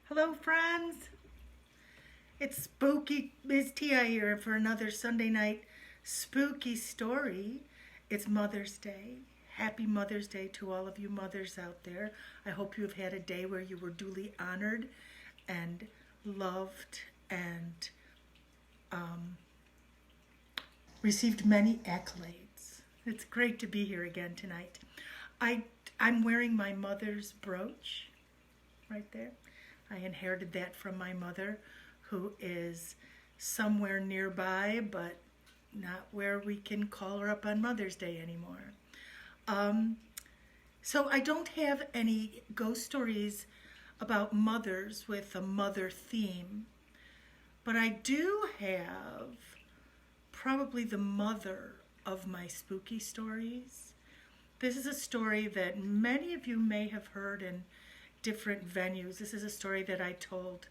Hello, friends. It's spooky. Miss Tiyi here for another Sunday night spooky story. It's Mother's Day. Happy Mother's Day to all of you mothers out there. I hope you have had a day where you were duly honored and loved and received many accolades. It's great to be here again tonight. I'm wearing my mother's brooch right there. I inherited that from my mother, who is somewhere nearby, but not where we can call her up on Mother's Day anymore. So I don't have any ghost stories about mothers with a mother theme, but I do have probably the mother of my spooky stories. This is a story that many of you may have heard in different venues. This is a story that I told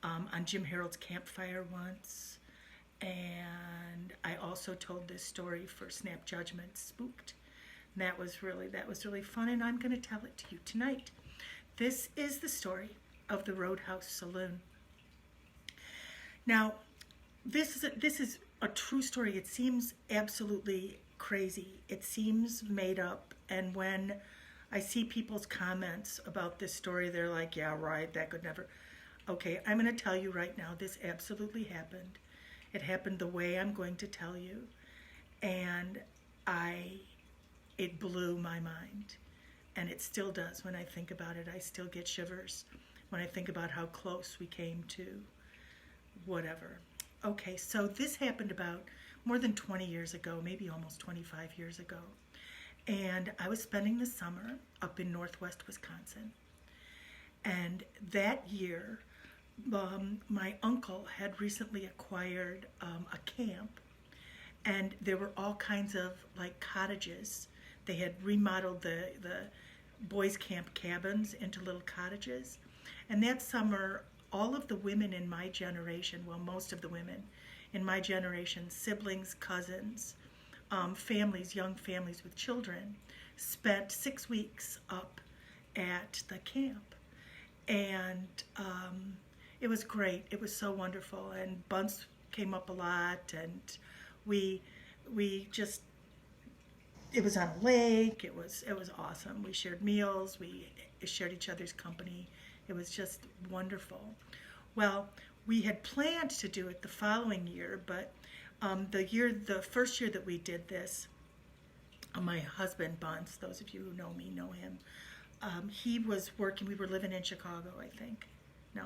on Jim Harold's campfire once, and I also told this story for Snap Judgment Spooked. And that was really fun, and I'm going to tell it to you tonight. This is the story of the Roadhouse Saloon. Now, this is a true story. It seems absolutely crazy. It seems made up, and when I see people's comments about this story, they're like, yeah, right, that could never. Okay, I'm going to tell you right now, this absolutely happened. It happened the way I'm going to tell you, and it blew my mind, and it still does. When I think about it, I still get shivers when I think about how close we came to whatever. Okay, so this happened about more than 20 years ago, maybe almost 25 years ago. And I was spending the summer up in northwest Wisconsin. And that year, my uncle had recently acquired a camp, and there were all kinds of like cottages. They had remodeled the boys' camp cabins into little cottages. And that summer, all of the women in my generation, well, most of the women in my generation, siblings, cousins, families, young families with children, spent 6 weeks up at the camp. And it was great. It was so wonderful. And Bunce came up a lot, and we just, it was on a lake. It was awesome. We shared meals. We shared each other's company. It was just wonderful. Well, we had planned to do it the following year, but the first year that we did this, my husband Bunce, those of you who know me know him, he was working. We were living in Chicago, I think. No,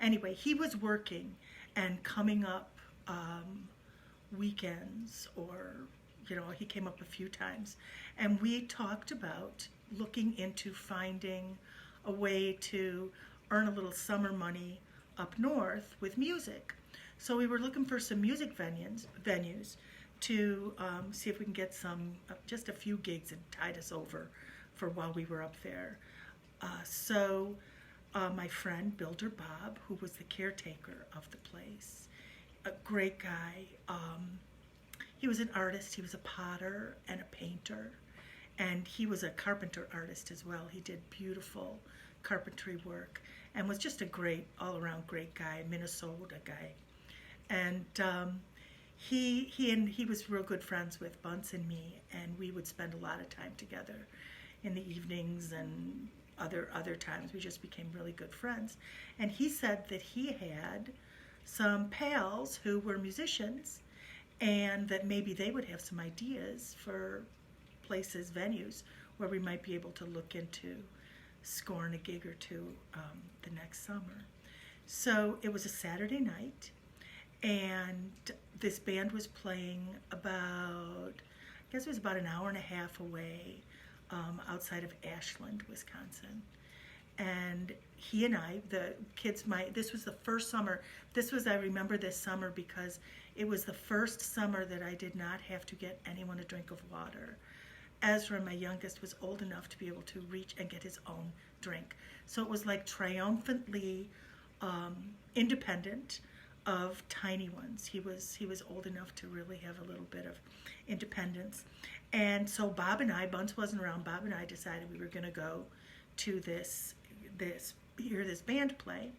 anyway, he was working and coming up weekends, or he came up a few times, and we talked about looking into finding a way to earn a little summer money up north with music. So we were looking for some music venues to see if we can get just a few gigs and tide us over for while we were up there. So my friend Builder Bob, who was the caretaker of the place, a great guy. He was an artist. He was a potter and a painter, and he was a carpenter artist as well. He did beautiful carpentry work and was just a great, all-around great guy, Minnesota guy. And he was real good friends with Bunce and me, and we would spend a lot of time together in the evenings and other times. We just became really good friends. And he said that he had some pals who were musicians, and that maybe they would have some ideas for places, venues, where we might be able to look into scoring a gig or two the next summer. So it was a Saturday night, and this band was playing I guess it was about an hour and a half away, outside of Ashland, Wisconsin. And he and I, the kids, this was the first summer. I remember this summer because it was the first summer that I did not have to get anyone a drink of water. Ezra, my youngest, was old enough to be able to reach and get his own drink. So it was like triumphantly independent of tiny ones. He was old enough to really have a little bit of independence. And so Bunce wasn't around, Bob and I decided we were going to go to this hear this band play,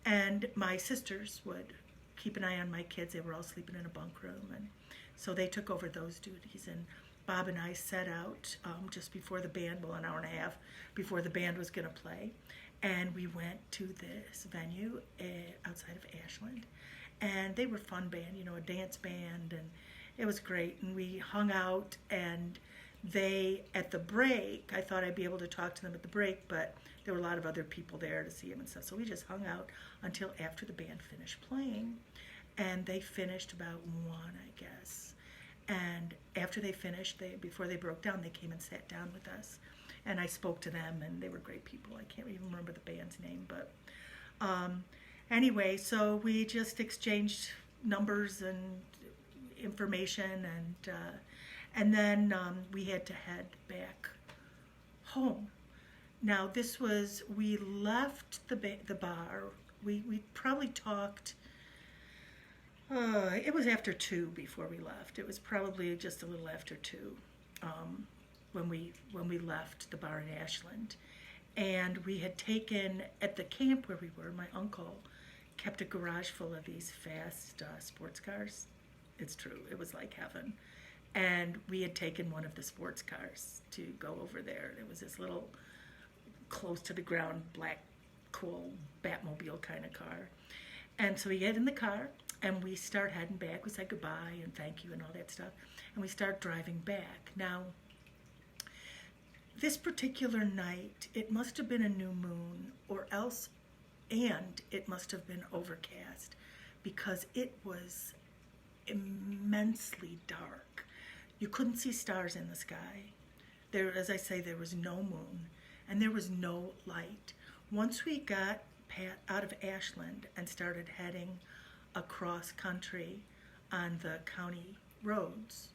and my sisters would keep an eye on my kids. They were all sleeping in a bunk room, and so they took over those duties. And Bob and I set out just before the band, well, an hour and a half before the band was going to play, and we went to this venue outside of Ashland, and they were a fun band, a dance band, and it was great. And we hung out, and they, at the break, I thought I'd be able to talk to them at the break, but there were a lot of other people there to see them and stuff. So we just hung out until after the band finished playing, and they finished about 1, I guess. And after they finished, before they broke down, they came and sat down with us, and I spoke to them, and they were great people. I can't even remember the band's name, but anyway, so we just exchanged numbers and information, and then we had to head back home. Now, we left the bar. We probably talked, it was after 2 before we left. It was probably just a little after 2 when we left the bar in Ashland. And we had taken, at the camp where we were, my uncle kept a garage full of these fast sports cars. It's true, it was like heaven. And we had taken one of the sports cars to go over there. It was this little, close to the ground, black, cool Batmobile kind of car. And so we get in the car, and we start heading back. We said goodbye and thank you and all that stuff. And we start driving back. Now, this particular night, it must have been a new moon, or else, and it must have been overcast, because it was immensely dark. You couldn't see stars in the sky. There, as I say, there was no moon, and there was no light. Once we got out of Ashland and started heading across country on the county roads,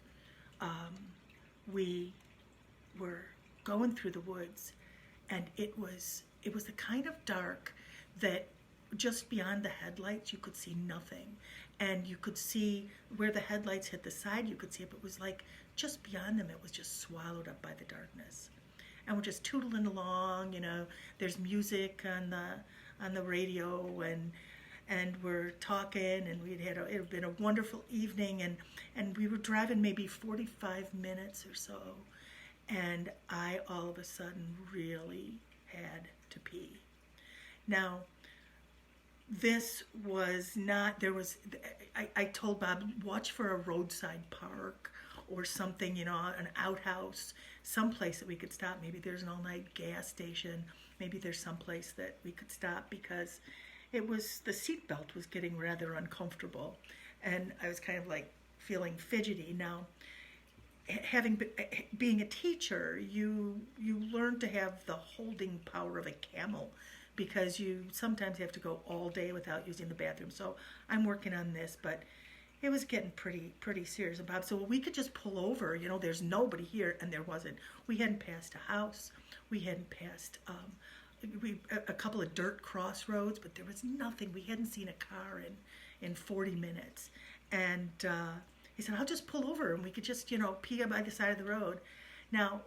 we were going through the woods, and it was the kind of dark that just beyond the headlights you could see nothing, and you could see where the headlights hit the side, you could see it, but it was like just beyond them it was just swallowed up by the darkness. And we're just tootling along, there's music on the radio, and we're talking, and it had been a wonderful evening, and we were driving maybe 45 minutes or so, and I all of a sudden really had to pee. Now, this was not, I told Bob, watch for a roadside park or something, an outhouse, someplace that we could stop. Maybe there's an all-night gas station. Maybe there's someplace that we could stop, because the seatbelt was getting rather uncomfortable, and I was kind of like feeling fidgety. Now, being a teacher, you learn to have the holding power of a camel, because you sometimes have to go all day without using the bathroom. So I'm working on this, but it was getting pretty serious. And Bob said, well, we could just pull over, there's nobody here, and there wasn't. We hadn't passed a house, we hadn't passed a couple of dirt crossroads, but there was nothing. We hadn't seen a car in 40 minutes. And he said, I'll just pull over, and we could just, pee by the side of the road. Now,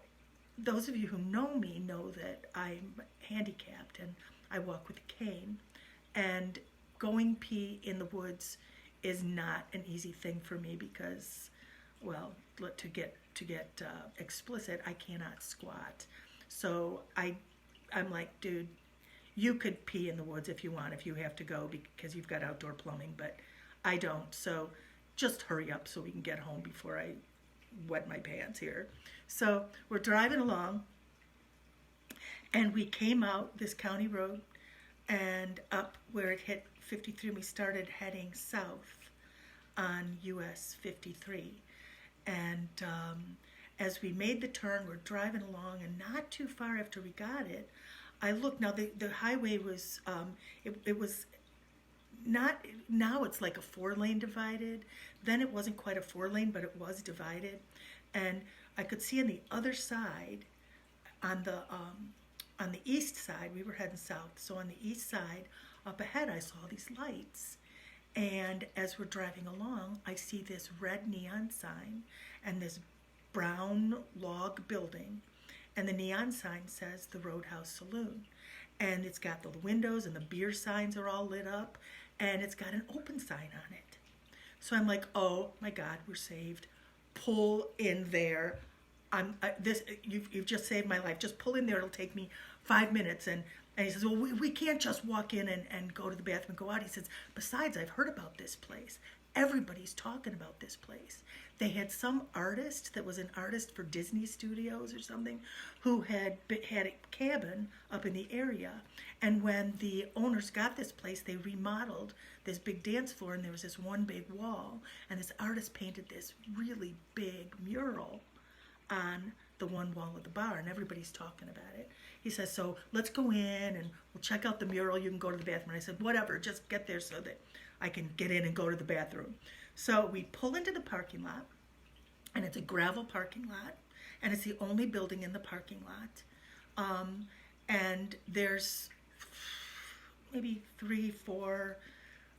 those of you who know me know that I'm handicapped, and I walk with a cane, and going pee in the woods is not an easy thing for me, because, well, to get explicit, I cannot squat. So I'm like, dude, you could pee in the woods if you want, if you have to go, because you've got outdoor plumbing, but I don't. So just hurry up so we can get home before I wet my pants here. So we're driving along, and we came out this county road and up where it hit 53, and we started heading south on US 53. And as we made the turn, we're driving along, and not too far after we got it, I looked. Now the highway was, it was not, now it's like a 4-lane divided. Then it wasn't quite a 4-lane, but it was divided. And I could see on the other side, on the east side, we were heading south. So on the east side, up ahead, I saw these lights. And as we're driving along, I see this red neon sign and this brown log building. And the neon sign says the Roadhouse Saloon. and it's got the windows and the beer signs are all lit up, and it's got an open sign on it. So I'm like, oh my God, we're saved. Pull in there. You've just saved my life. Just pull in there. It'll take me 5 minutes. And he says, well, we can't just walk in and go to the bathroom and go out. He says, besides, I've heard about this place. Everybody's talking about this place. They had some artist that was an artist for Disney Studios or something who had a cabin up in the area. And when the owners got this place, they remodeled this big dance floor, and there was this one big wall. And this artist painted this really big mural on the one wall of the bar, and everybody's talking about it. He says, so let's go in and we'll check out the mural. You can go to the bathroom. And I said, whatever, just get there so that I can get in and go to the bathroom. So we pull into the parking lot, and it's a gravel parking lot, and it's the only building in the parking lot. And there's maybe 3, 4,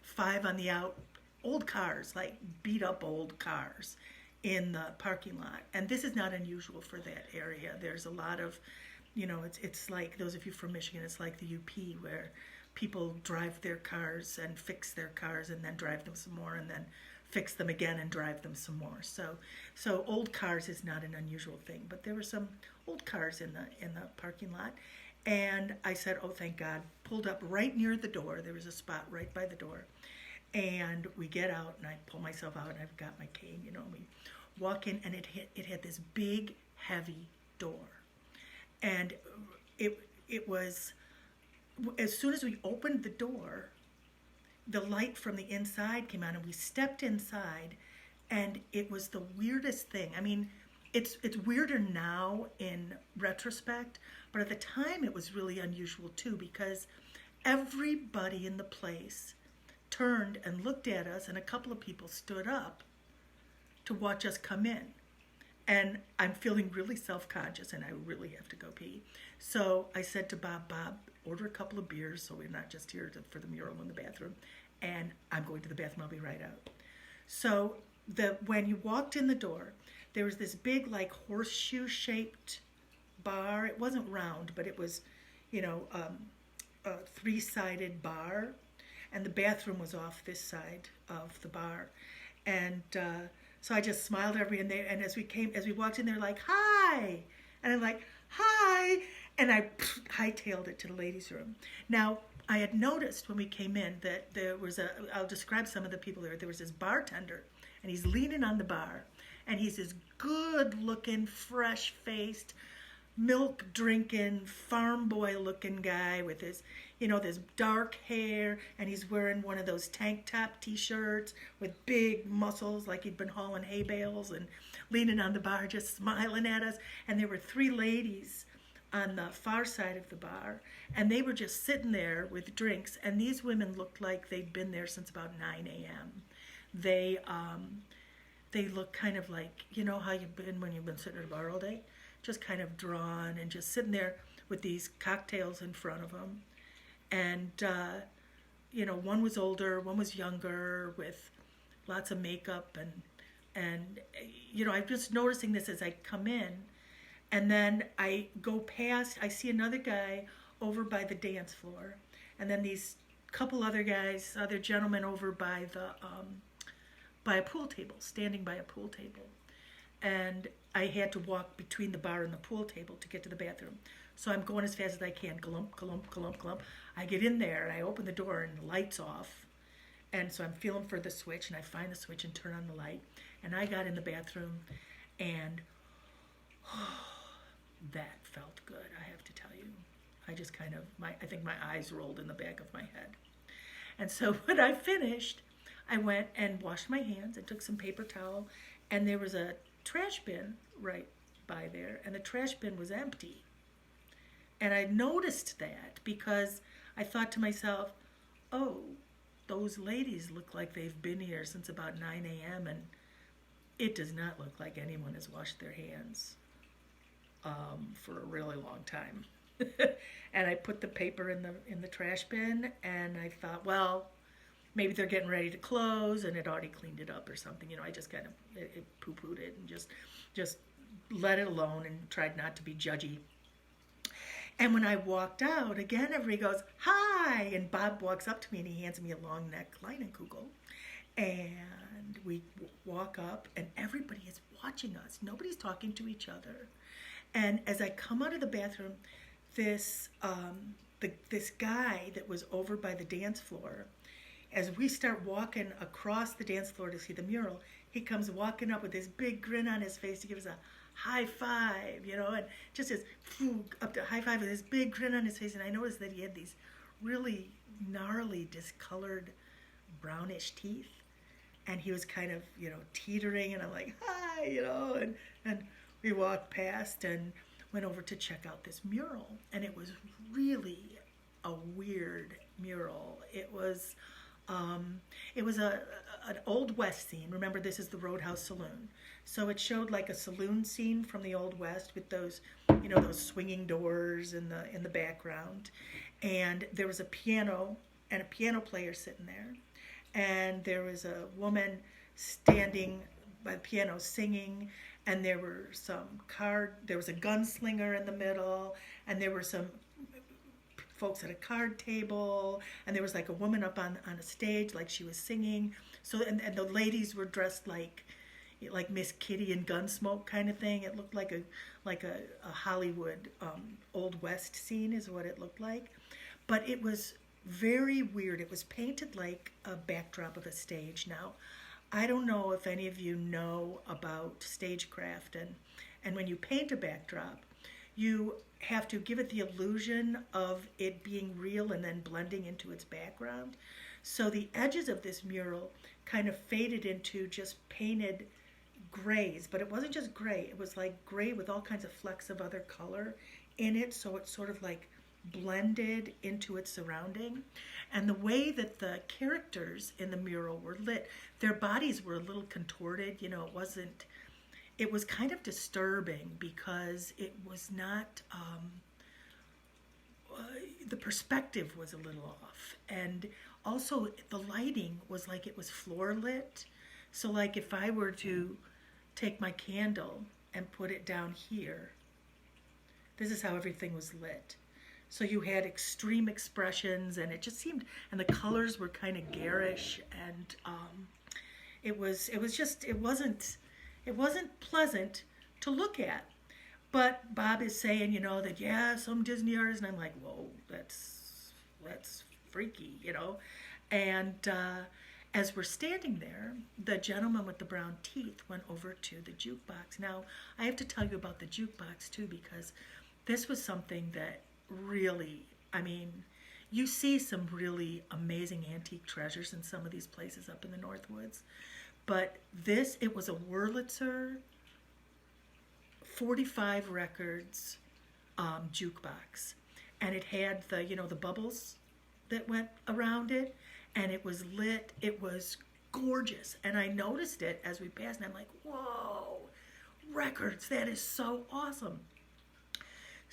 5 on the out, old cars, like beat up old cars in the parking lot. And this is not unusual for that area. There's a lot of, it's like, those of you from Michigan, it's like the UP, where people drive their cars and fix their cars and then drive them some more and then fix them again and drive them some more. So old cars is not an unusual thing, but there were some old cars in the parking lot. And I said, oh, thank God. Pulled up right near the door. There was a spot right by the door. And we get out, and I pull myself out, and I've got my cane, and we walk in, and it had this big, heavy door. And it was, as soon as we opened the door, the light from the inside came on, and we stepped inside, and it was the weirdest thing. I mean, it's weirder now in retrospect, but at the time it was really unusual too, because everybody in the place turned and looked at us, and a couple of people stood up to watch us come in. And I'm feeling really self-conscious, and I really have to go pee. So I said to Bob, order a couple of beers so we're not just here for the mural in the bathroom, and I'm going to the bathroom, I'll be right out. So when you walked in the door, there was this big, like, horseshoe-shaped bar. It wasn't round, but it was, a 3-sided bar. And the bathroom was off this side of the bar. And so I just smiled at everybody. And as we walked in, they're like, hi. And I'm like, hi. And I hightailed it to the ladies' room. Now, I had noticed when we came in that there was I'll describe some of the people there. There was this bartender, and he's leaning on the bar. And he's this good-looking, fresh-faced, milk-drinking, farm boy-looking guy with his, this dark hair, and he's wearing one of those tank top T-shirts with big muscles, like he'd been hauling hay bales, and leaning on the bar, just smiling at us. And there were 3 ladies on the far side of the bar, and they were just sitting there with drinks. And these women looked like they'd been there since about 9 a.m. They look kind of like, how you've been when you've been sitting at a bar all day? Just kind of drawn and just sitting there with these cocktails in front of them. And, one was older, one was younger, with lots of makeup. And I'm just noticing this as I come in. And then I go past, I see another guy over by the dance floor. And then these couple other guys, other gentlemen over by a pool table, standing by a pool table. And I had to walk between the bar and the pool table to get to the bathroom. So I'm going as fast as I can, glump, glump, glump, glump. I get in there, and I open the door, and the light's off. And so I'm feeling for the switch, and I find the switch and turn on the light. And I got in the bathroom, and that felt good, I have to tell you. I just I think my eyes rolled in the back of my head. And so when I finished, I went and washed my hands and took some paper towel, and there was a trash bin right by there, and the trash bin was empty. And I noticed that because I thought to myself, oh, those ladies look like they've been here since about 9 a.m., and it does not look like anyone has washed their hands for a really long time. And I put the paper in the trash bin, and I thought, well, maybe they're getting ready to close, and it already cleaned it up or something. I just kind of poo-pooed it and just let it alone and tried not to be judgy. And when I walked out, again, everybody goes, hi. And Bob walks up to me and he hands me a long neck Leinenkugel. And we walk up and everybody is watching us. Nobody's talking to each other. And as I come out of the bathroom, this this guy that was over by the dance floor, as we start walking across the dance floor to see the mural, he comes walking up with this big grin on his face to give us a high five, and just as up to high five with this big grin on his face. And I noticed that he had these really gnarly, discolored, brownish teeth. And he was kind of, teetering, and I'm like, hi, and we walked past and went over to check out this mural. And it was really a weird mural. It was an Old West scene. Remember, this is the Roadhouse Saloon. So it showed like a saloon scene from the Old West with those, those swinging doors in the background. And there was a piano and a piano player sitting there. And there was a woman standing by the piano singing, and there was a gunslinger in the middle, and there were some folks at a card table, and there was like a woman up on a stage like she was singing. So and the ladies were dressed like Miss Kitty and Gunsmoke kind of thing. It looked like a Hollywood Old West scene is what it looked like. But it was very weird. It was painted like a backdrop of a stage. Now, I don't know if any of you know about stagecraft, and when you paint a backdrop, you have to give it the illusion of it being real and then blending into its background. So the edges of this mural kind of faded into just painted grays, but it wasn't just gray. It was like gray with all kinds of flecks of other color in it, so it sort of like blended into its surrounding. And the way that the characters in the mural were lit, their bodies were a little contorted. It was kind of disturbing because it was not, the perspective was a little off. And also the lighting was like it was floor lit. So like if I were to take my candle and put it down here, this is how everything was lit. So you had extreme expressions, and it just seemed, and the colors were kind of garish, and it wasn't pleasant to look at. But Bob is saying, that some Disney artists, and I'm like, whoa, that's freaky, And as we're standing there, the gentleman with the brown teeth went over to the jukebox. Now, I have to tell you about the jukebox too, because this was something that really, you see some really amazing antique treasures in some of these places up in the Northwoods. But it was a Wurlitzer 45 records jukebox. And it had the bubbles that went around it. And it was lit. It was gorgeous. And I noticed it as we passed. And I'm like, whoa, records. That is so awesome.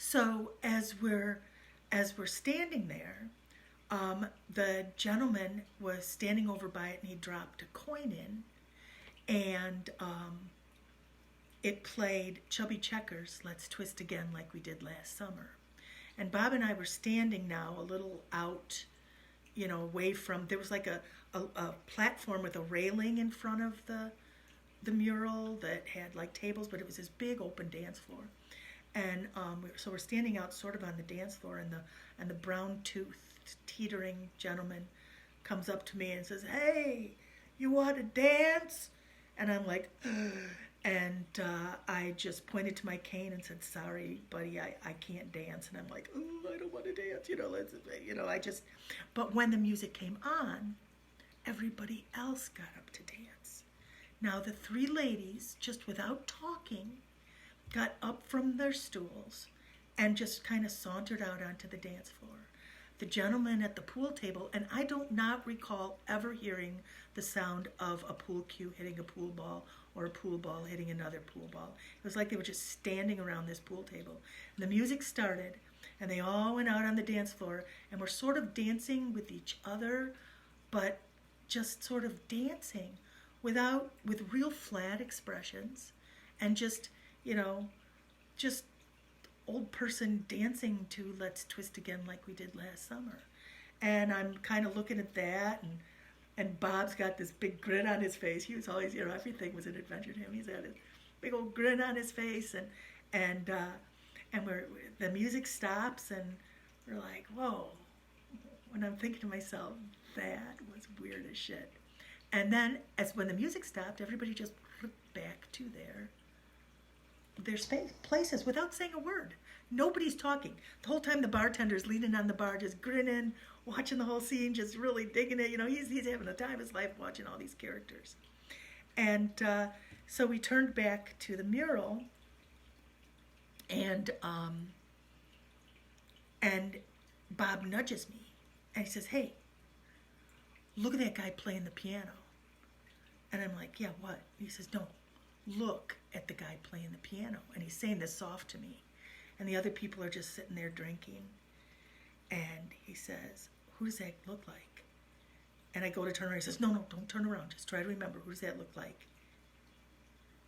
So as we're standing there, the gentleman was standing over by it, and he dropped a coin in, and it played Chubby Checkers, Let's Twist Again, like we did last summer. And Bob and I were standing now a little out, away from, there was like a platform with a railing in front of the mural that had like tables, but it was this big open dance floor. And so we're standing out sort of on the dance floor, and the brown-toothed, teetering gentleman comes up to me and says, "Hey, you want to dance?" And I'm like, ugh. And I just pointed to my cane and said, "Sorry, buddy, I can't dance." And I'm like, "Oh, I don't want to dance." But when the music came on, everybody else got up to dance. Now the three ladies, just without talking, got up from their stools and just kind of sauntered out onto the dance floor. The gentleman at the pool table, and I do not recall ever hearing the sound of a pool cue hitting a pool ball or a pool ball hitting another pool ball. It was like they were just standing around this pool table. And the music started, and they all went out on the dance floor and were sort of dancing with each other, but just sort of dancing with real flat expressions, and just old person dancing to Let's Twist Again like we did last summer. And I'm kind of looking at that, and Bob's got this big grin on his face. He was always, everything was an adventure to him. He's got this big old grin on his face, and the music stops, and we're like, whoa. When I'm thinking to myself, that was weird as shit. And then, when the music stopped, everybody just flipped back to their places without saying a word. Nobody's talking. The whole time the bartender's leaning on the bar, just grinning, watching the whole scene, just really digging it. He's having the time of his life watching all these characters. And so we turned back to the mural, and Bob nudges me, and he says, "Hey, look at that guy playing the piano." And I'm like, "Yeah, what?" He says, "No, look at the guy playing the piano." And he's saying this soft to me. And the other people are just sitting there drinking. And he says, "Who does that look like?" And I go to turn around. He says, "No, don't turn around. Just try to remember. Who does that look like?"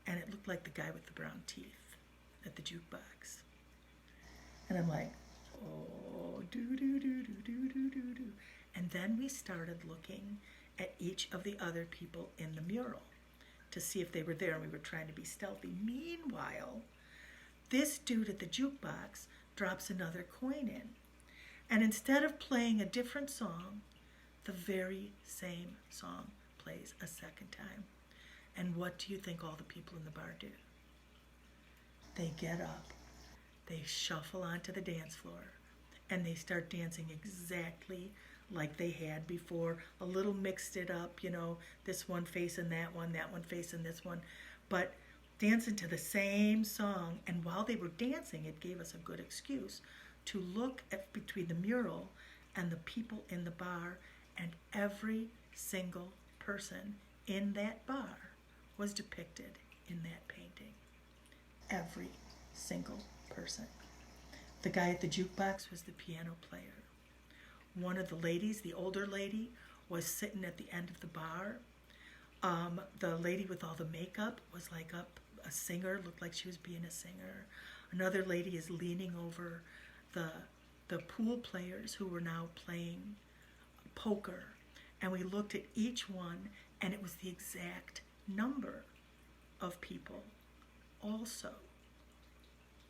And it looked like the guy with the brown teeth at the jukebox. And I'm like, oh, do. And then we started looking at each of the other people in the mural to see if they were there, and we were trying to be stealthy. Meanwhile, this dude at the jukebox drops another coin in. And instead of playing a different song, the very same song plays a second time. And what do you think all the people in the bar do? They get up, they shuffle onto the dance floor, and they start dancing exactly like they had before. A little mixed it up, this one facing that one facing this one, but dancing to the same song. And while they were dancing, it gave us a good excuse to look at between the mural and the people in the bar, and every single person in that bar was depicted in that painting. Every single person. The guy at the jukebox was the piano player. One of the ladies, the older lady, was sitting at the end of the bar. The lady with all the makeup was like a singer, looked like she was being a singer. Another lady is leaning over the pool players who were now playing poker. And we looked at each one, and it was the exact number of people also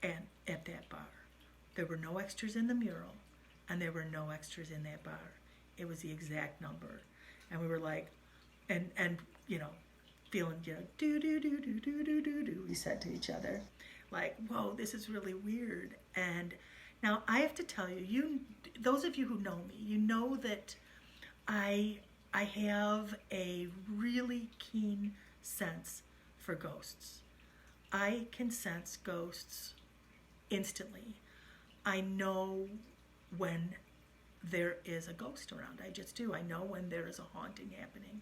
and at that bar. There were no extras in the mural, and there were no extras in that bar. It was the exact number. And we were like, and feeling, do, we said to each other, like, whoa, this is really weird. And now I have to tell you, those of you who know me, you know that I have a really keen sense for ghosts. I can sense ghosts instantly. I know when there is a ghost around. I just do. I know when there is a haunting happening.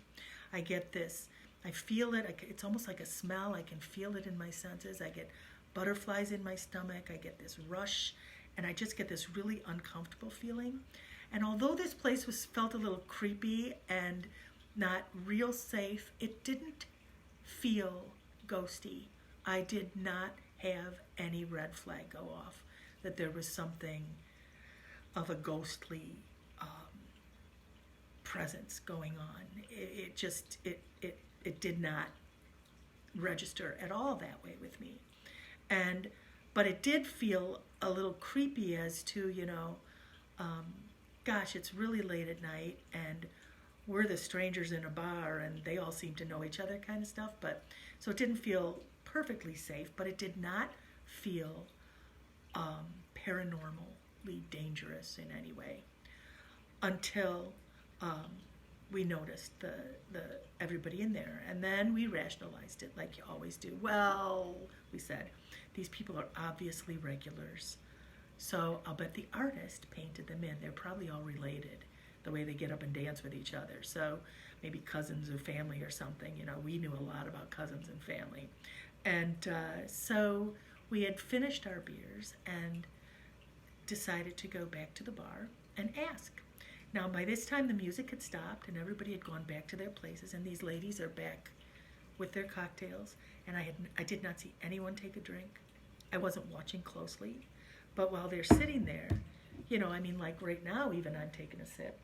I get this. I feel it. It's almost like a smell. I can feel it in my senses. I get butterflies in my stomach. I get this rush, and I just get this really uncomfortable feeling. And although this place felt a little creepy and not real safe, it didn't feel ghosty. I did not have any red flag go off that there was something of a ghostly presence going on. It did not register at all that way with me. But it did feel a little creepy as to, gosh, it's really late at night, and we're the strangers in a bar, and they all seem to know each other kind of stuff. But so it didn't feel perfectly safe, but it did not feel paranormally dangerous in any way until we noticed the everybody in there. And then we rationalized it like you always do. Well, we said, these people are obviously regulars, so I'll bet the artist painted them in. They're probably all related, the way they get up and dance with each other. So maybe cousins or family or something. We knew a lot about cousins and family. And so we had finished our beers and decided to go back to the bar and ask. Now, by this time, the music had stopped and everybody had gone back to their places, and these ladies are back with their cocktails, and I did not see anyone take a drink. I wasn't watching closely, But while they're sitting there, I mean, like right now, even I'm taking a sip.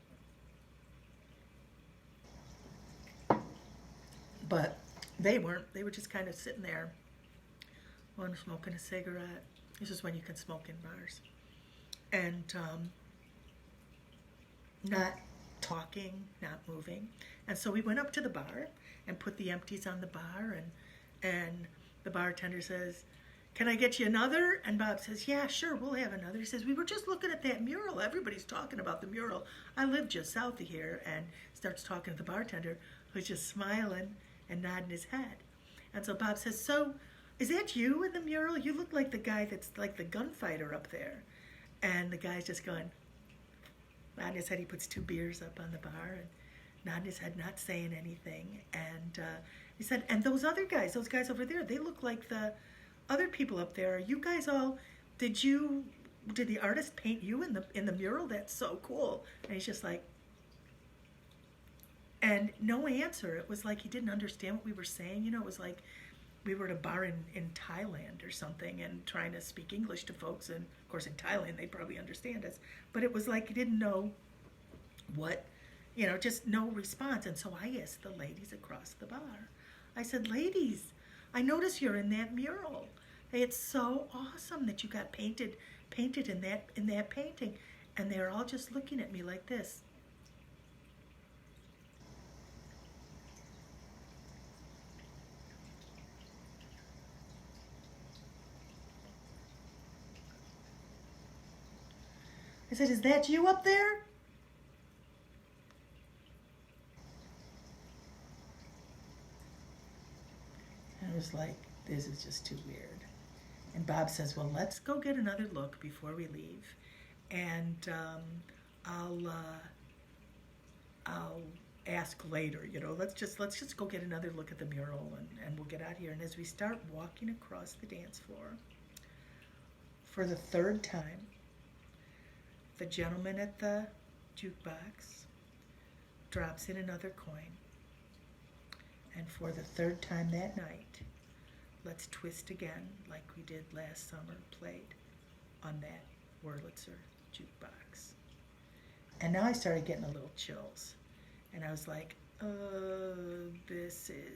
But they weren't. They were just kind of sitting there, one smoking a cigarette. This is when you can smoke in bars. And not talking, not moving. And so we went up to the bar and put the empties on the bar, and the bartender says, "Can I get you another?" And Bob says, "Yeah, sure, we'll have another." He says, "We were just looking at that mural. Everybody's talking about the mural. I live just south of here." And starts talking to the bartender, who's just smiling and nodding his head. And so Bob says, "So, is that you in the mural? You look like the guy that's like the gunfighter up there." And the guy's just going, nodding his head. He puts 2 beers up on the bar and nodding his head, not saying anything. And he said, "And those other guys, those guys over there, they look like the other people up there. Are you guys all, did the artist paint you in the mural? That's so cool." And he's just like, and no answer. It was like he didn't understand what we were saying. It was like we were at a bar in Thailand or something and trying to speak English to folks. And of course in Thailand they probably understand us. But it was like he didn't know what, just no response. And so I asked the ladies across the bar. I said, "Ladies, I notice you're in that mural. Hey, it's so awesome that you got painted in that painting." And they're all just looking at me like this. I said, "Is that you up there?" And I was like, this is just too weird. And Bob says, "Well, let's go get another look before we leave, and I'll ask later. Let's just go get another look at the mural, and we'll get out of here." And as we start walking across the dance floor, for the 3rd time, the gentleman at the jukebox drops in another coin. And for the 3rd time that night, "Let's Twist Again," like we did last summer, played on that Wurlitzer jukebox. And now I started getting a little chills. And I was like,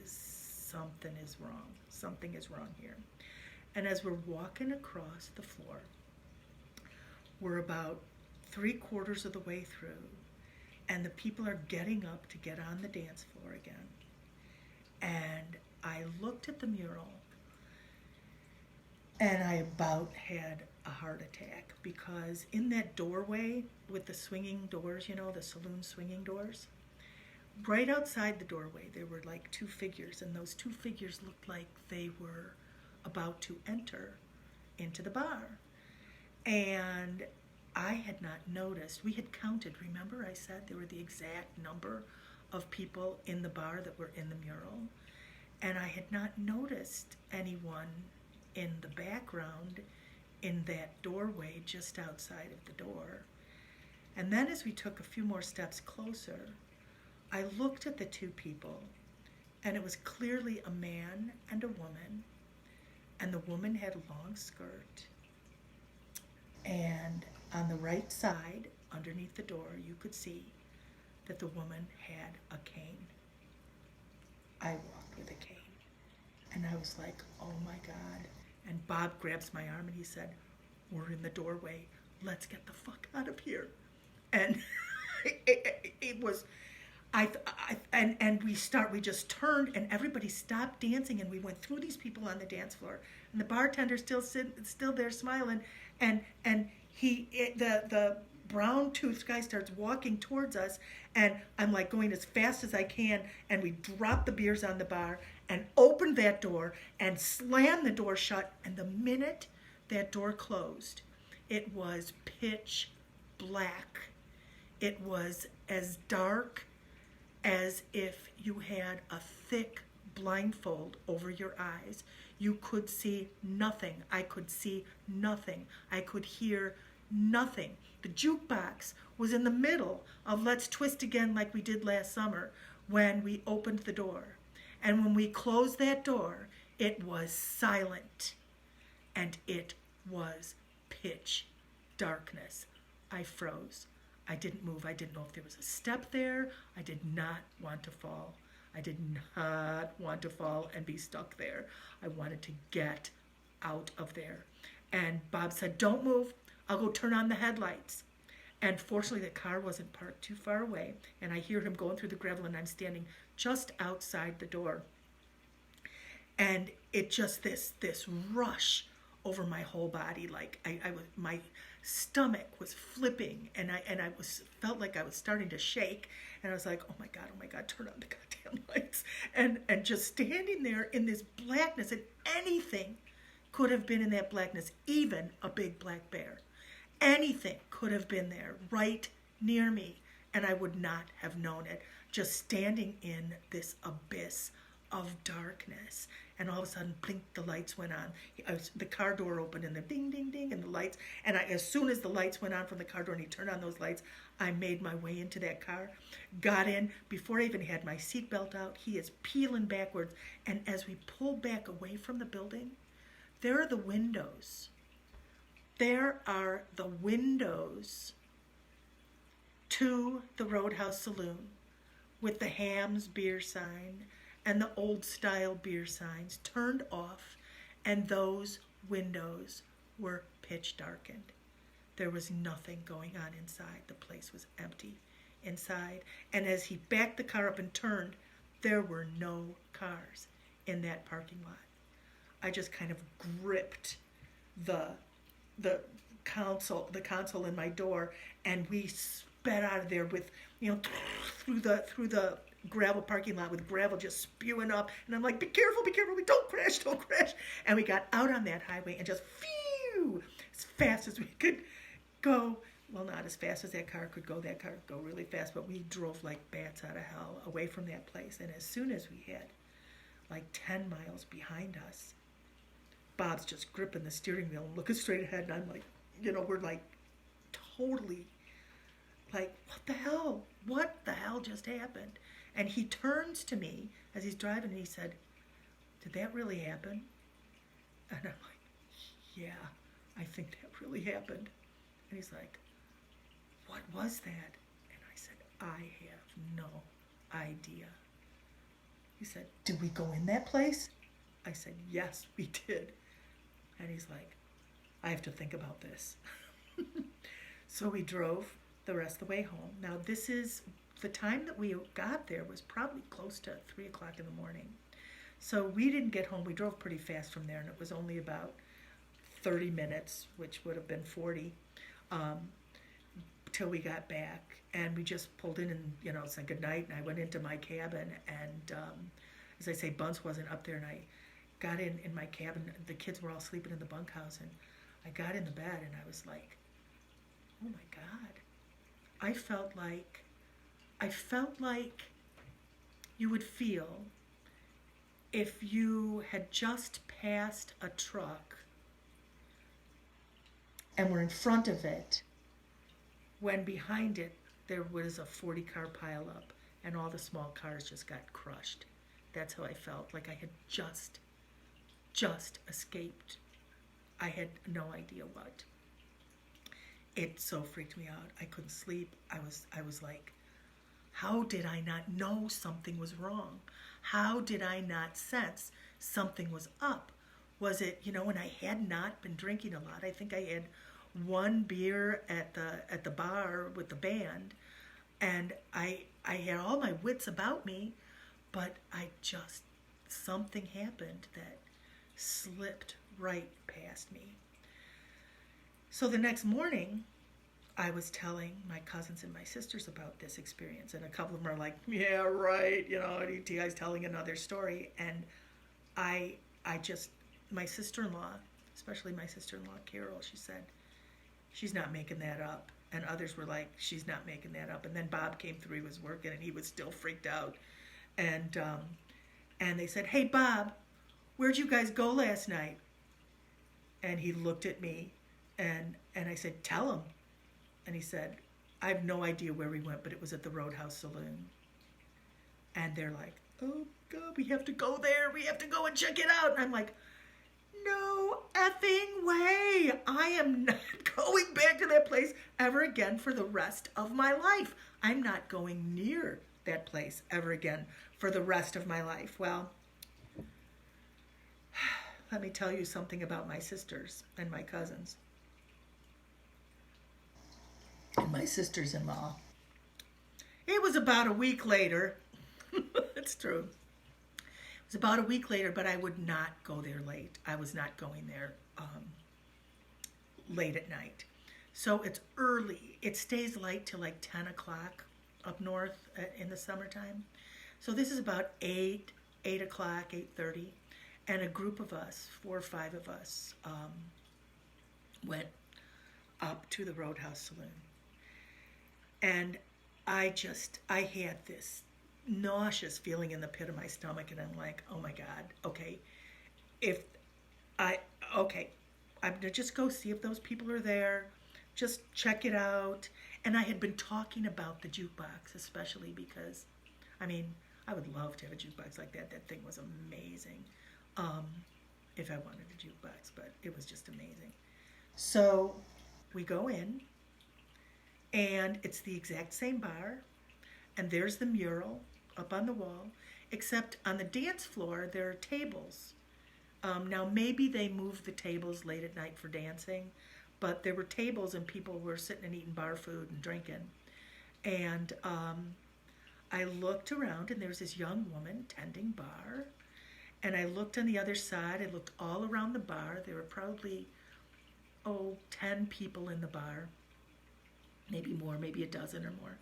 something is wrong. Something is wrong here. And as we're walking across the floor, we're about 3/4 of the way through, and the people are getting up to get on the dance floor again. And I looked at the mural, and I about had a heart attack, because in that doorway with the swinging doors, the saloon swinging doors, right outside the doorway there were like 2 figures, and those 2 figures looked like they were about to enter into the bar. And I had not noticed. We had counted, remember I said there were the exact number of people in the bar that were in the mural, and I had not noticed anyone in the background in that doorway just outside of the door. And then as we took a few more steps closer, I looked at the 2 people, and it was clearly a man and a woman, and the woman had a long skirt, and on the right side, underneath the door, you could see that the woman had a cane. I walked with a cane. And I was like, oh my God. And Bob grabs my arm and he said, "We're in the doorway. Let's get the fuck out of here." And it was, we just turned, and everybody stopped dancing, and we went through these people on the dance floor. And the bartender still there smiling, and the brown-toothed guy starts walking towards us, and I'm like going as fast as I can, and we drop the beers on the bar and opened that door and slammed the door shut. And the minute that door closed, it was pitch black. It was as dark as if you had a thick blindfold over your eyes. You could see nothing. I could see nothing. I could hear nothing. The jukebox was in the middle of "Let's Twist Again" like we did last summer when we opened the door. And when we closed that door, it was silent. And it was pitch darkness. I froze. I didn't move. I didn't know if there was a step there. I did not want to fall. I did not want to fall and be stuck there. I wanted to get out of there. And Bob said, don't move. I'll go turn on the headlights. And fortunately, the car wasn't parked too far away. And I hear him going through the gravel, and I'm standing just outside the door. And it just, this rush over my whole body, like I was, my stomach was flipping, and I felt like I was starting to shake, and I was like, oh my God, turn on the goddamn lights, and just standing there in this blackness, and anything could have been in that blackness, even a big black bear, anything could have been there right near me, and I would not have known it, just standing in this abyss of darkness. And all of a sudden, blink, the lights went on. The car door opened, and the ding, ding, ding, and the lights. And as soon as the lights went on from the car door and he turned on those lights, I made my way into that car, got in. Before I even had my seatbelt out, he is peeling backwards. And as we pulled back away from the building, there are the windows. There are the windows to the Roadhouse Saloon with the Ham's beer sign and the old style beer signs turned off, and those windows were pitch darkened. There was nothing going on inside. The place was empty inside. And as he backed the car up and turned, there were no cars in that parking lot. I just kind of gripped the console in my door, and we sped out of there with, through the gravel parking lot with gravel just spewing up, and I'm like, be careful, we don't crash. And we got out on that highway and just phew, as fast as we could go. Well, not as fast as that car could go. That car could go really fast, but we drove like bats out of hell away from that place. And as soon as we hit like 10 miles behind us, Bob's just gripping the steering wheel and looking straight ahead, and I'm like, we're like totally like, what the hell just happened? And he turns to me as he's driving, and he said, did that really happen? And I'm like, yeah, I think that really happened. And he's like, what was that? And I said, I have no idea. He said, did we go in that place? I said, yes, we did. And he's like, I have to think about this. So we drove the rest of the way home. Now, this is the time that we got there was probably close to 3 o'clock in the morning. So we didn't get home. We drove pretty fast from there, and it was only about 30 minutes, which would have been 40, till we got back. And we just pulled in and, said goodnight, and I went into my cabin, and as I say, Bunce wasn't up there, and I got in my cabin. The kids were all sleeping in the bunkhouse, and I got in the bed, and I was like, oh my God. I felt like you would feel if you had just passed a truck and were in front of it, when behind it there was a 40-car pileup and all the small cars just got crushed. That's how I felt, like I had just escaped. I had no idea what. It so freaked me out. I couldn't sleep. I was like, how did I not know something was wrong? How did I not sense something was up? Was it, when I had not been drinking a lot? I think I had one beer at the bar with the band, and I had all my wits about me, but something happened that slipped right past me. So the next morning, I was telling my cousins and my sisters about this experience, and a couple of them are like, yeah, right, Tiyi's telling another story, and my sister-in-law, especially my sister-in-law Carol, she said, she's not making that up, and others were like, she's not making that up, and then Bob came through, he was working, and he was still freaked out, and they said, hey, Bob, where'd you guys go last night? And he looked at me, and I said, tell him. And he said, I have no idea where we went, but it was at the Roadhouse Saloon. And they're like, oh, God, we have to go there. We have to go and check it out. And I'm like, no effing way. I am not going back to that place ever again for the rest of my life. I'm not going near that place ever again for the rest of my life. Well, let me tell you something about my sisters and my cousins and my sisters-in-law. It was about a week later. It's true. It was about a week later, but I would not go there late. I was not going there late at night. So it's early. It stays light till like 10 o'clock up north in the summertime. So this is about 8 o'clock, 8:30. And a group of us, 4 or 5 of us, went up to the Roadhouse Saloon. And I had this nauseous feeling in the pit of my stomach, and I'm like, oh my God, okay, I'm gonna just go see if those people are there, just check it out. And I had been talking about the jukebox, especially because, I mean, I would love to have a jukebox like that. That thing was amazing. If I wanted a jukebox, but it was just amazing. So we go in, and it's the exact same bar, and there's the mural up on the wall, except on the dance floor there are tables. Now maybe they moved the tables late at night for dancing, but there were tables and people were sitting and eating bar food and drinking. And I looked around, and there was this young woman tending bar. And I looked on the other side. I looked all around the bar. There were probably, 10 people in the bar. Maybe more, maybe a dozen or more.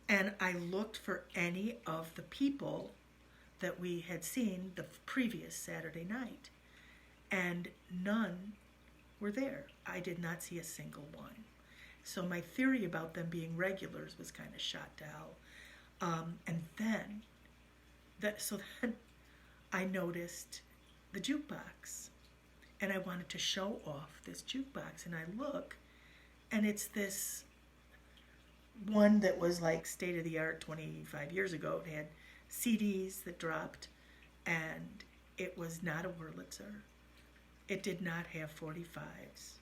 And I looked for any of the people that we had seen the previous Saturday night. And none were there. I did not see a single one. So my theory about them being regulars was kind of shot to hell. And then I noticed the jukebox, and I wanted to show off this jukebox, and I look, and it's this one that was like state of the art 25 years ago. It had CDs that dropped, and it was not a Wurlitzer. It did not have 45s.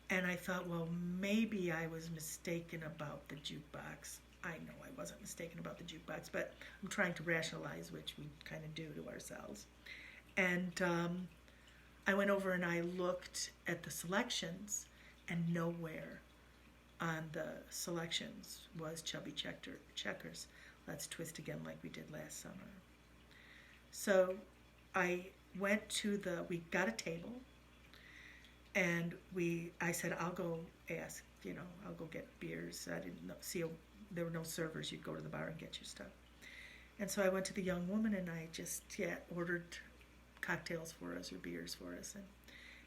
And I thought, well, maybe I was mistaken about the jukebox. I know I wasn't mistaken about the jukebox, but I'm trying to rationalize, which we kind of do to ourselves. And I went over and I looked at the selections, and nowhere on the selections was Chubby Checkers. Let's Twist Again like we did last summer. So I went we got a table, and I said, I'll go ask, I'll go get beers. I didn't see there were no servers. You'd go to the bar and get your stuff. And so I went to the young woman, and I just ordered cocktails for us or beers for us. And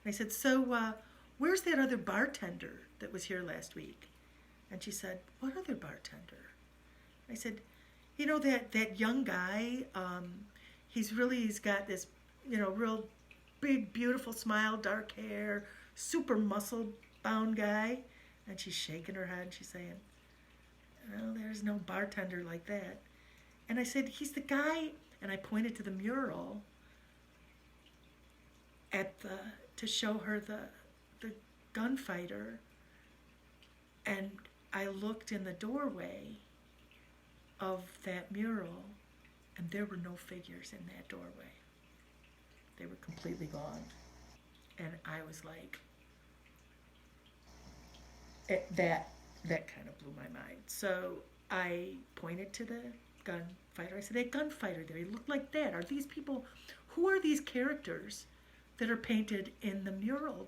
I said, so where's that other bartender that was here last week? And she said, what other bartender? I said, that young guy, he's got this, real big, beautiful smile, dark hair, super muscle-bound guy. And she's shaking her head. She's saying, well, there's no bartender like that. And I said, he's the guy, and I pointed to the mural to show her the gunfighter. And I looked in the doorway of that mural, and there were no figures in that doorway. They were completely gone. And I was like, that kind of blew my mind. So I pointed to the gunfighter. I said, that gunfighter there, he looked like that. Who are these characters that are painted in the mural?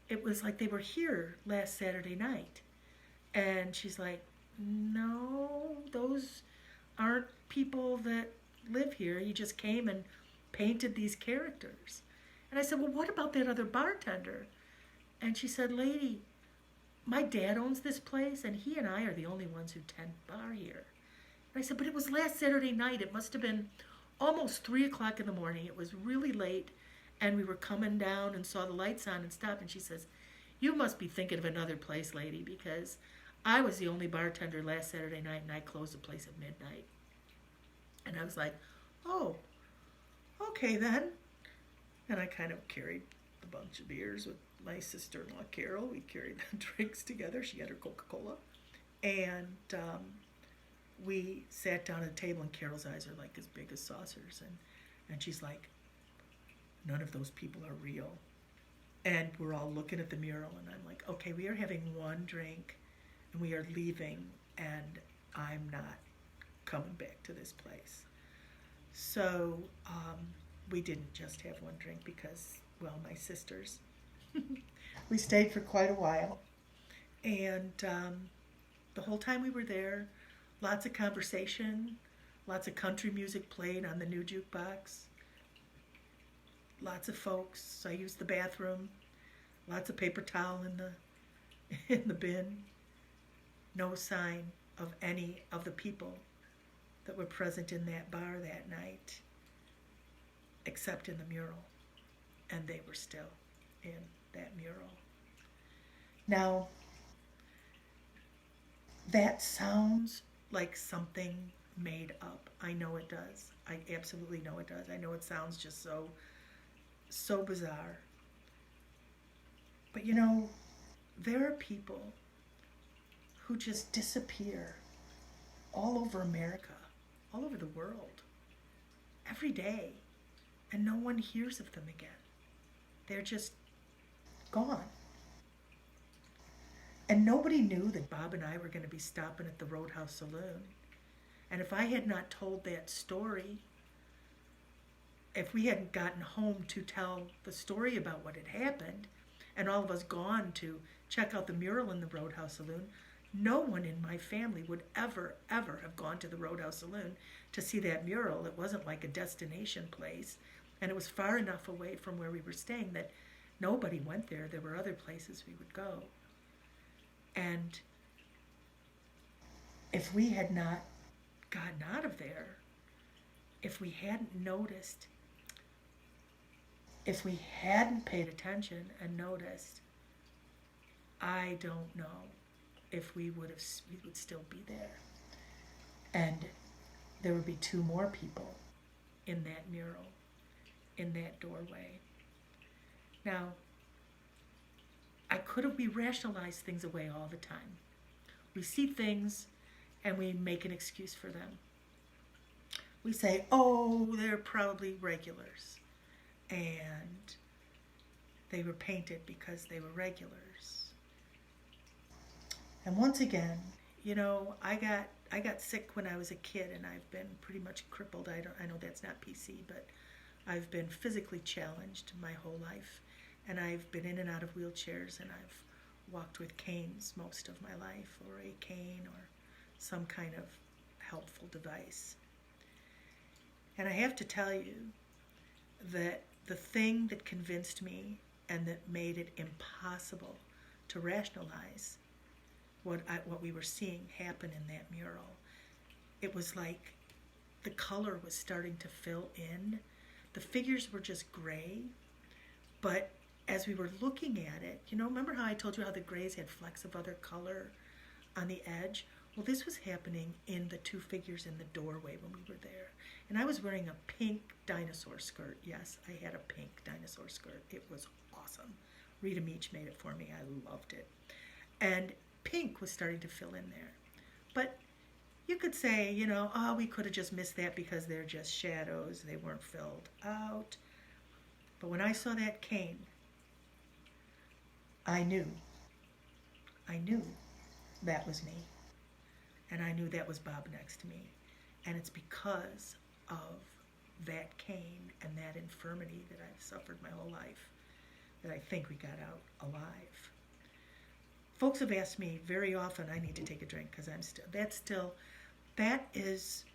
It was like they were here last Saturday night. And she's like, no, those aren't people that live here. You just came and painted these characters. And I said, well, what about that other bartender? And she said, lady, my dad owns this place, and he and I are the only ones who tend bar here. And I said, but it was last Saturday night. It must have been almost 3 o'clock in the morning. It was really late, and we were coming down and saw the lights on and stopped. And she says, you must be thinking of another place, lady, because I was the only bartender last Saturday night, and I closed the place at midnight. And I was like, oh, okay then. And I kind of carried a bunch of beers with my sister-in-law Carol. We carried the drinks together. She had her Coca-Cola. And we sat down at a table, and Carol's eyes are like as big as saucers. And she's like, none of those people are real. And we're all looking at the mural, and I'm like, okay, we are having one drink, and we are leaving, and I'm not coming back to this place. So we didn't just have one drink because, well, my sisters. We stayed for quite a while. And the whole time we were there, lots of conversation, lots of country music played on the new jukebox. Lots of folks. I used the bathroom. Lots of paper towel in the bin. No sign of any of the people that were present in that bar that night, except in the mural. And they were still in that mural. Now, that sounds like something made up. I know it does. I absolutely know it does. I know it sounds just so bizarre. But there are people who just disappear all over America, all over the world, every day, and no one hears of them again. They're just gone. And nobody knew that Bob and I were going to be stopping at the Roadhouse Saloon. And if I had not told that story, if we hadn't gotten home to tell the story about what had happened, and all of us gone to check out the mural in the Roadhouse Saloon, no one in my family would ever have gone to the Roadhouse Saloon to see that mural. It wasn't like a destination place, and it was far enough away from where we were staying that nobody went there. There were other places we would go. And if we had not gotten out of there, if we hadn't noticed, if we hadn't paid attention and noticed, I don't know if we would still be there. And there would be two more people in that mural, in that doorway. Now, we rationalize things away all the time. We see things and we make an excuse for them. We say, oh, they're probably regulars. And they were painted because they were regulars. And once again, I got sick when I was a kid, and I've been pretty much crippled. I know that's not PC, but I've been physically challenged my whole life. And I've been in and out of wheelchairs, and I've walked with canes most of my life, or a cane, or some kind of helpful device. And I have to tell you that the thing that convinced me and that made it impossible to rationalize what we were seeing happen in that mural, it was like the color was starting to fill in. The figures were just gray, but as we were looking at it, remember how I told you how the grays had flecks of other color on the edge? Well, this was happening in the two figures in the doorway when we were there. And I was wearing a pink dinosaur skirt. Yes, I had a pink dinosaur skirt. It was awesome. Rita Meach made it for me. I loved it. And pink was starting to fill in there. But you could say, we could have just missed that because they're just shadows. They weren't filled out. But when I saw that cane, I knew that was me. And I knew that was Bob next to me. And it's because of that cane and that infirmity that I've suffered my whole life that I think we got out alive. Folks have asked me very often, I need to take a drink because that is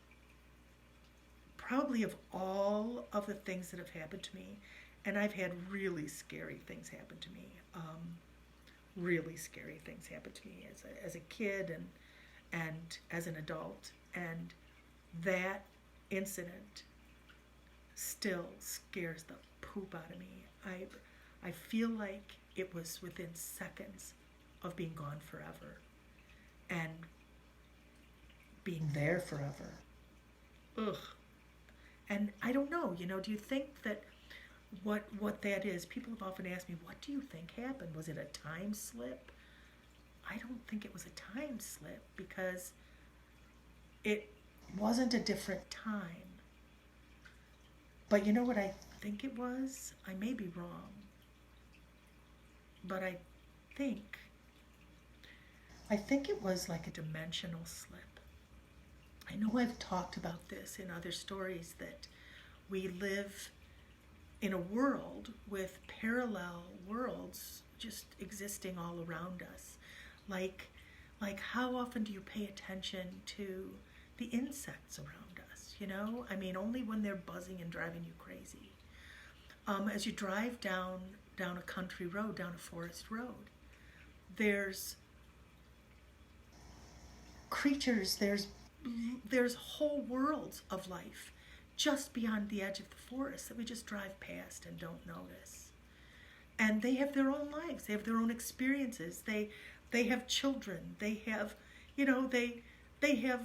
probably of all of the things that have happened to me, and I've had really scary things happen to me. Really scary things happen to me as a kid and as an adult. And that incident still scares the poop out of me. I feel like it was within seconds of being gone forever and being there forever. Ugh. And I don't know, do you think that what that is. People have often asked me, what do you think happened? Was it a time slip? I don't think it was a time slip because it wasn't a different time. But you know what I think it was? I may be wrong. But I think it was like a dimensional slip. I know I've talked about this in other stories, that we live in a world with parallel worlds just existing all around us. Like how often do you pay attention to the insects around us? You know, I mean, only when they're buzzing and driving you crazy. As you drive down a country road, down a forest road, there's creatures, there's whole worlds of life just beyond the edge of the forest that we just drive past and don't notice. And they have their own lives. They have their own experiences. They have children. They have, you know, they have.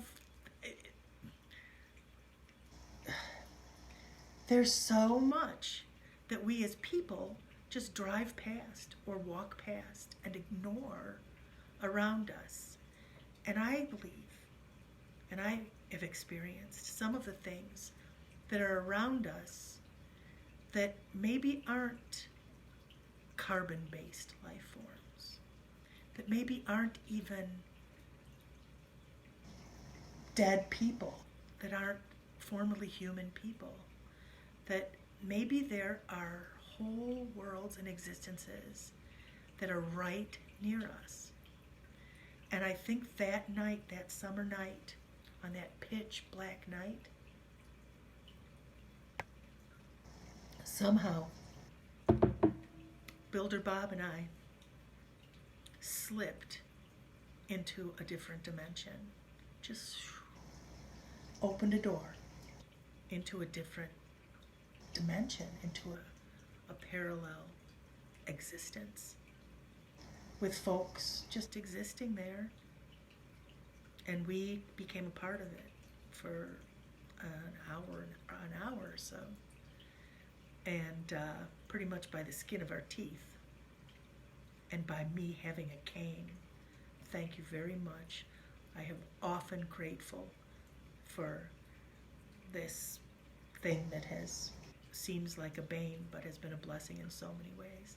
There's so much that we as people just drive past or walk past and ignore around us. And I believe, and I have experienced some of the things that are around us that maybe aren't carbon-based life forms, that maybe aren't even dead people, that aren't formerly human people, that maybe there are whole worlds and existences that are right near us. And I think that night, that summer night, on that pitch black night, somehow Builder Bob and I slipped into a different dimension. Just opened a door into a different dimension, into a parallel existence with folks just existing there. And we became a part of it for an hour or so. And pretty much by the skin of our teeth. And by me having a cane. Thank you very much. I am often grateful for this thing that seems like a bane, but has been a blessing in so many ways.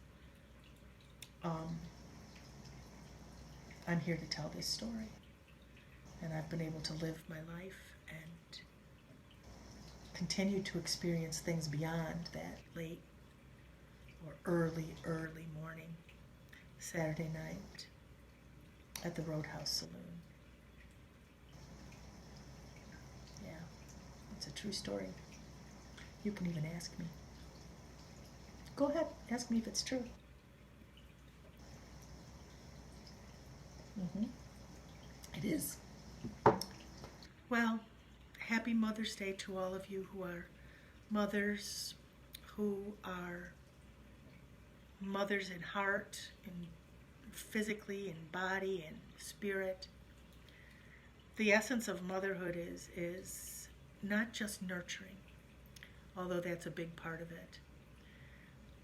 I'm here to tell this story. And I've been able to live my life and continue to experience things beyond that late or early morning Saturday night at the Roadhouse Saloon. Yeah, it's a true story. You can even ask me. Go ahead, ask me if it's true. It is. Well, happy Mother's Day to all of you who are mothers, who are mothers in heart, and physically, in body, and spirit. The essence of motherhood is not just nurturing, although that's a big part of it.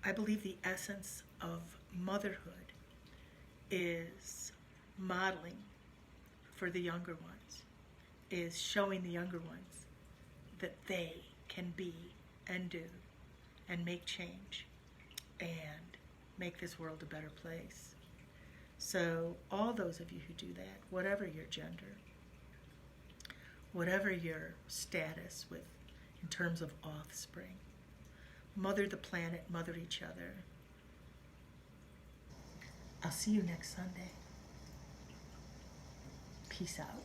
I believe the essence of motherhood is modeling for the younger ones, is showing the younger ones that they can be and do and make change and make this world a better place. So all those of you who do that, whatever your gender, whatever your status with in terms of offspring, mother the planet, mother each other. I'll see you next Sunday. Peace out.